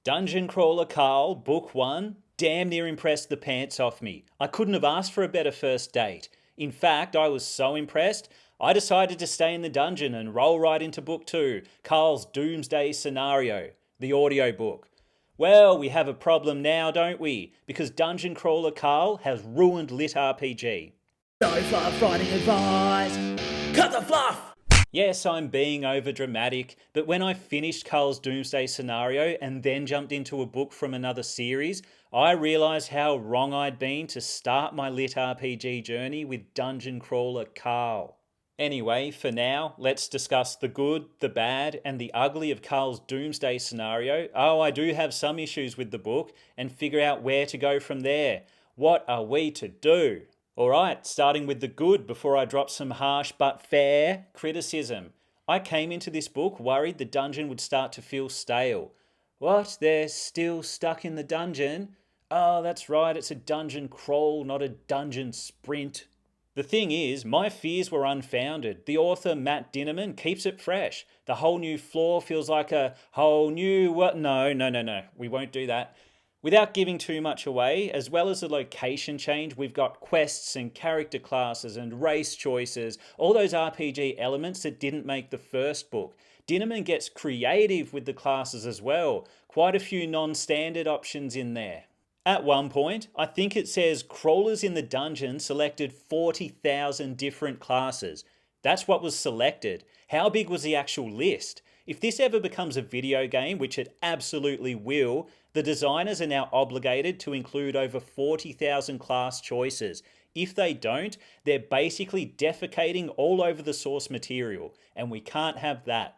Dungeon Crawler Carl, Book 1, damn near impressed the pants off me. I couldn't have asked for a better first date. In fact, I was so impressed, I decided to stay in the dungeon and roll right into Book 2, Carl's Doomsday Scenario, the audiobook. Well, we have a problem now, don't we? Because Dungeon Crawler Carl has ruined Lit RPG. No fluff writing advice. Cut the fluff! Yes, I'm being overdramatic, but when I finished Carl's Doomsday Scenario and then jumped into a book from another series, I realised how wrong I'd been to start my Lit RPG journey with Dungeon Crawler Carl. Anyway, for now, let's discuss the good, the bad, and the ugly of Carl's Doomsday Scenario. Oh, I do have some issues with the book, and figure out where to go from there. What are we to do? Alright, starting with the good before I drop some harsh but fair criticism. I came into this book worried the dungeon would start to feel stale. What? They're still stuck in the dungeon? Oh, that's right, it's a dungeon crawl, not a dungeon sprint. The thing is, my fears were unfounded. The author, Matt Dinniman, keeps it fresh. The whole new floor feels like a whole new... No, we won't do that. Without giving too much away, as well as the location change, we've got quests and character classes and race choices, all those RPG elements that didn't make the first book. Dinniman gets creative with the classes as well. Quite a few non-standard options in there. At one point, I think it says crawlers in the dungeon selected 40,000 different classes. That's what was selected. How big was the actual list? If this ever becomes a video game, which it absolutely will, the designers are now obligated to include over 40,000 class choices. If they don't, they're basically defecating all over the source material, and we can't have that.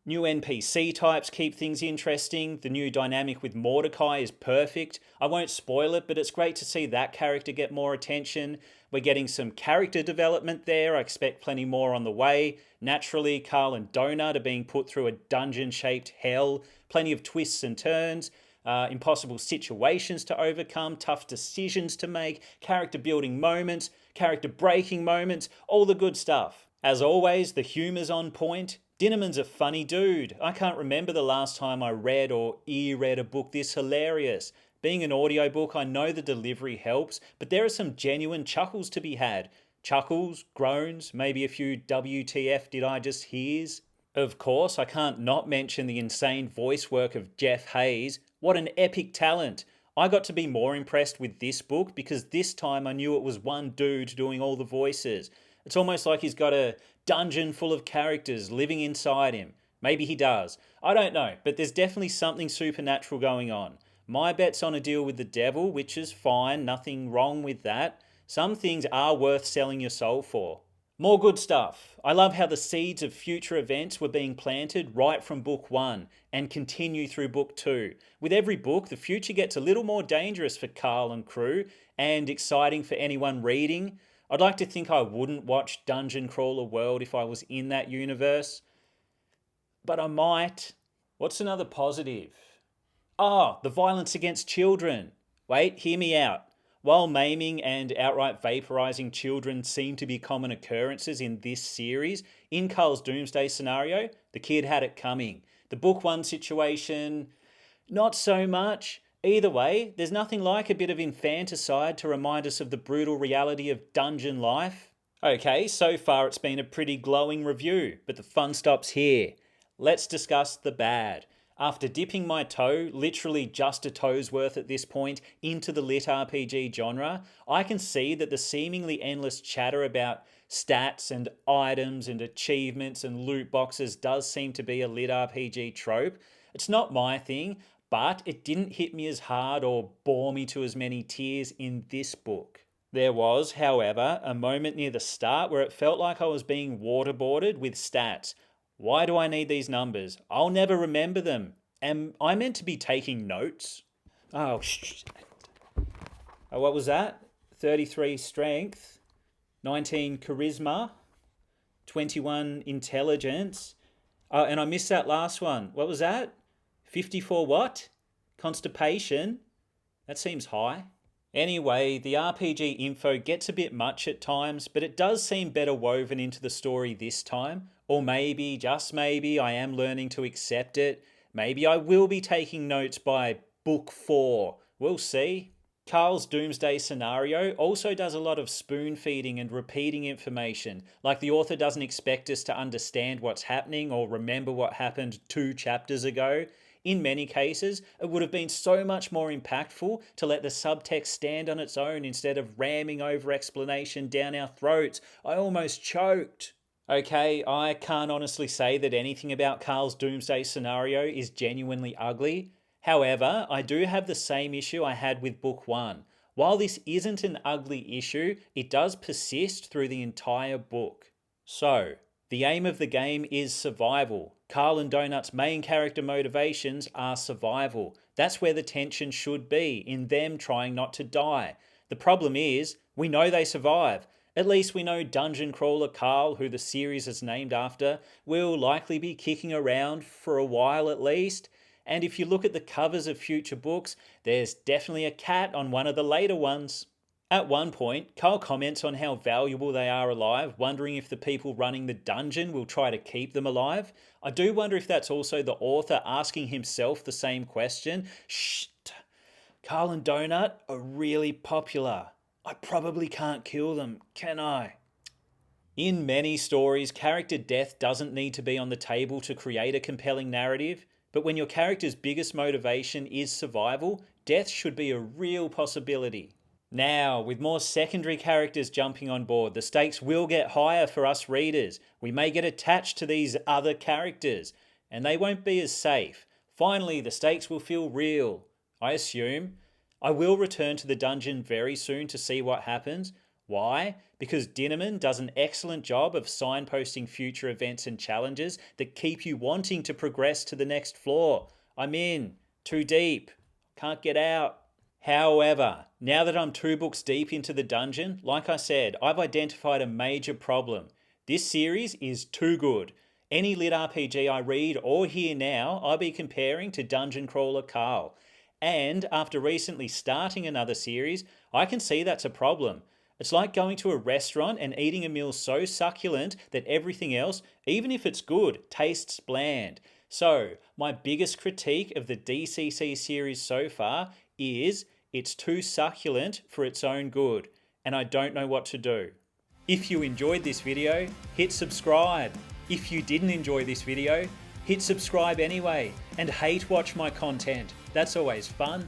New NPC types keep things interesting. The new dynamic with Mordecai is perfect. I won't spoil it, but it's great to see that character get more attention. We're getting some character development there. I expect plenty more on the way. Naturally, Carl and Donut are being put through a dungeon-shaped hell. Plenty of twists and turns. Impossible situations to overcome, tough decisions to make, character building moments, character breaking moments, all the good stuff. As always, the humour's on point. Dinniman's a funny dude. I can't remember the last time I read or e-read a book this hilarious. Being an audiobook, I know the delivery helps, but there are some genuine chuckles to be had. Chuckles, groans, maybe a few WTF did I just hears? Of course, I can't not mention the insane voice work of Jeff Hayes. What an epic talent. I got to be more impressed with this book because this time I knew it was one dude doing all the voices. It's almost like he's got a dungeon full of characters living inside him. Maybe he does. I don't know, but there's definitely something supernatural going on. My bet's on a deal with the devil, which is fine, nothing wrong with that. Some things are worth selling your soul for. More good stuff. I love how the seeds of future events were being planted right from book 1 and continue through book 2. With every book, the future gets a little more dangerous for Carl and crew and exciting for anyone reading. I'd like to think I wouldn't watch Dungeon Crawler World if I was in that universe. But I might. What's another positive? The violence against children. Wait, hear me out. While maiming and outright vaporizing children seem to be common occurrences in this series, in Carl's Doomsday Scenario, the kid had it coming. The book 1 situation, not so much. Either way, there's nothing like a bit of infanticide to remind us of the brutal reality of dungeon life. Okay, so far it's been a pretty glowing review, but the fun stops here. Let's discuss the bad. After dipping my toe, literally just a toe's worth at this point, into the Lit RPG genre, I can see that the seemingly endless chatter about stats and items and achievements and loot boxes does seem to be a Lit RPG trope. It's not my thing, but it didn't hit me as hard or bore me to as many tears in this book. There was, however, a moment near the start where it felt like I was being waterboarded with stats. Why do I need these numbers? I'll never remember them. Am I meant to be taking notes? What was that? 33 strength, 19 charisma, 21 intelligence. And I missed that last one. What was that? 54 what? Constipation? That seems high. Anyway, the RPG info gets a bit much at times, but it does seem better woven into the story this time. Or maybe, just maybe, I am learning to accept it. Maybe I will be taking notes by book 4. We'll see. Carl's Doomsday scenario also does a lot of spoon feeding and repeating information, like the author doesn't expect us to understand what's happening or remember what happened 2 chapters ago. In many cases, it would have been so much more impactful to let the subtext stand on its own instead of ramming over explanation down our throats. I almost choked. Okay, I can't honestly say that anything about Carl's Doomsday scenario is genuinely ugly. However, I do have the same issue I had with book 1. While this isn't an ugly issue, it does persist through the entire book. So, the aim of the game is survival. Carl and Donut's main character motivations are survival. That's where the tension should be, in them trying not to die. The problem is, we know they survive. At least we know Dungeon Crawler Carl, who the series is named after, will likely be kicking around for a while at least. And if you look at the covers of future books, there's definitely a cat on one of the later ones. At one point, Carl comments on how valuable they are alive, wondering if the people running the dungeon will try to keep them alive. I do wonder if that's also the author asking himself the same question. Shh! Carl and Donut are really popular. I probably can't kill them, can I? In many stories, character death doesn't need to be on the table to create a compelling narrative. But when your character's biggest motivation is survival, death should be a real possibility. Now, with more secondary characters jumping on board, the stakes will get higher for us readers. We may get attached to these other characters, and they won't be as safe. Finally, the stakes will feel real, I assume. I will return to the dungeon very soon to see what happens. Why? Because Dinniman does an excellent job of signposting future events and challenges that keep you wanting to progress to the next floor. I'm in. Too deep. Can't get out. However, now that I'm 2 books deep into the dungeon, like I said, I've identified a major problem. This series is too good. Any lit RPG I read or hear now, I'll be comparing to Dungeon Crawler Carl. And after recently starting another series, I can see that's a problem. It's like going to a restaurant and eating a meal so succulent that everything else, even if it's good, tastes bland. So, my biggest critique of the DCC series so far is it's too succulent for its own good, and I don't know what to do. If you enjoyed this video, hit subscribe. If you didn't enjoy this video, hit subscribe anyway, and hate watch my content. That's always fun.